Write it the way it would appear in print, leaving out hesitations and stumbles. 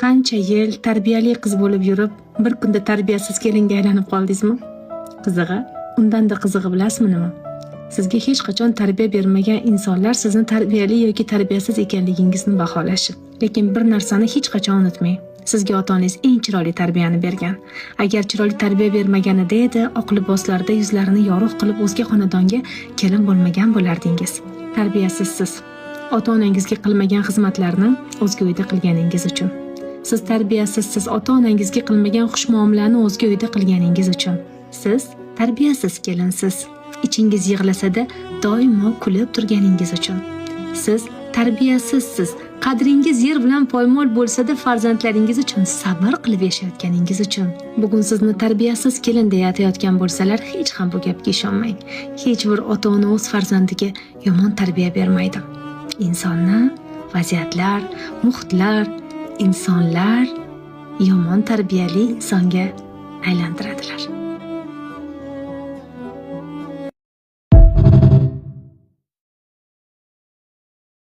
qancha yil tarbiyali qiz bo'lib yurib, bir kunda tarbiyasiz kelinga aylanib qoldingizmi? Qizig'i, undanda qizig'i bilasizmi nima? Sizga hech qachon tarbiya bermagan insonlar sizni tarbiyali yoki tarbiyasiz ekanligingizni baholashi. Lekin bir narsani hech qachon unutmang. Sizga ota-onangiz eng chiroyli tarbiyani bergan. Agar chiroyli tarbiya bermaganida edi, oq liboslarda yuzlarini yorug' qilib o'zga xonadonga kelin bo'lmagan bo'lardingiz. Tarbiyasizsiz. Ota-onangizga qilmagan xizmatlarni o'zga uyda qilganingiz uchun. Siz tarbiyasizsiz. Ota-onangizga qilmagan xushmuomalani o'zga uyda qilganingiz uchun. Siz tarbiyasiz kelinsiz. Ichingiz yig'lasada doimo kulib turganingiz uchun. Siz tarbiyasizsiz. Qadringiz yer bilan poymol bo'lsa-da farzandlaringiz uchun sabr qilib yashayotganingiz uchun. Bugun sizni tarbiyasiz kelin deya aytayotgan bo'lsalar, hech ham bu gapga ishonmang. Hech bir ota-ona o'z farzandiga yomon tarbiya bermaydi. Insonni vaziyatlar, muhitlar, insonlar yomon tarbiyali insonga aylantiradilar.